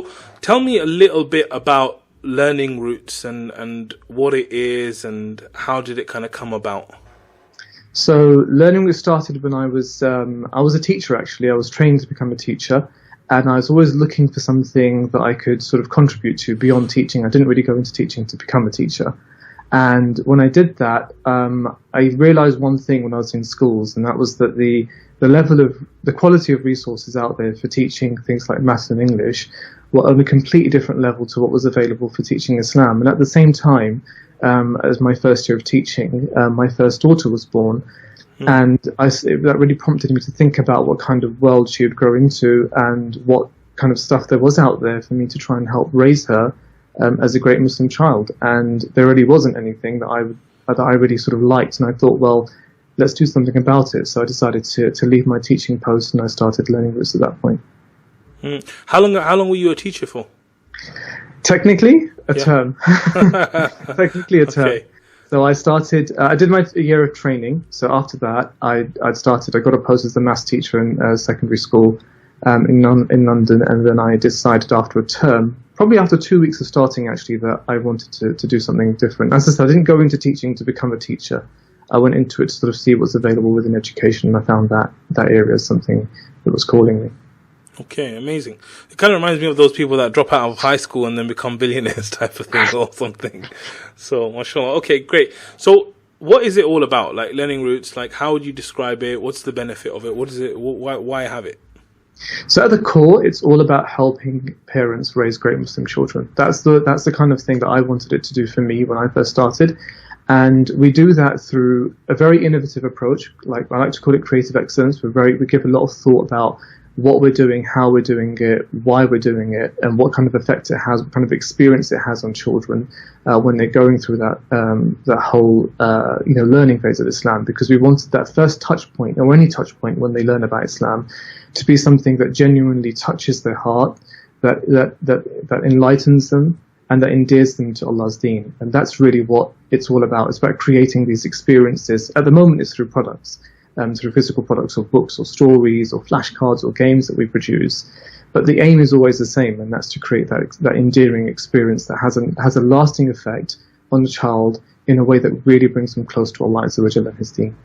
So tell me a little bit about Learning Roots and what it is and how did it kind of come about? So Learning Roots started when I was a teacher, actually. I was trained to become a teacher, and I was always looking for something that I could sort of contribute to beyond teaching. I didn't really go into teaching to become a teacher. And when I did that, I realized one thing when I was in schools, and that was that the quality of resources out there for teaching things like maths and English were on a completely different level to what was available for teaching Islam. And at the same time, as my first year of teaching, my first daughter was born, and that really prompted me to think about what kind of world she would grow into and what kind of stuff there was out there for me to try and help raise her as a great Muslim child. And there really wasn't anything that I really sort of liked, and I thought, well, let's do something about it. So I decided to leave my teaching post, and I started Learning Roots at that point. How long were you a teacher for? Technically, a term. Technically, a term. Okay. So I started. I did my year of training. So after that, I got a post as a maths teacher in secondary school in London, and then I decided after a term, probably after 2 weeks of starting, actually, that I wanted to do something different. As I said, I didn't go into teaching to become a teacher. I went into it to sort of see what's available within education, and I found that area as something that was calling me. Okay, amazing. It kind of reminds me of those people that drop out of high school and then become billionaires type of thing or something. So, mashallah. Okay, great. So, what is it all about? Like Learning Roots, like how would you describe it? What's the benefit of it? What is it? Why have it? So at the core, it's all about helping parents raise great Muslim children. That's the kind of thing that I wanted it to do for me when I first started. And we do that through a very innovative approach. Like I like to call it creative excellence. We give a lot of thought about what we're doing, how we're doing it, why we're doing it, and what kind of effect it has, what kind of experience it has on children when they're going through that whole learning phase of Islam. Because we wanted that first touch point, or any touch point when they learn about Islam, to be something that genuinely touches their heart, that enlightens them, and that endears them to Allah's deen. And that's really what it's all about. It's about creating these experiences. At the moment, it's through products. Through physical products or books or stories or flashcards or games that we produce. But the aim is always the same, and that's to create that endearing experience that has a lasting effect on the child in a way that really brings them close to Allah Azza wa Jalla and His deen.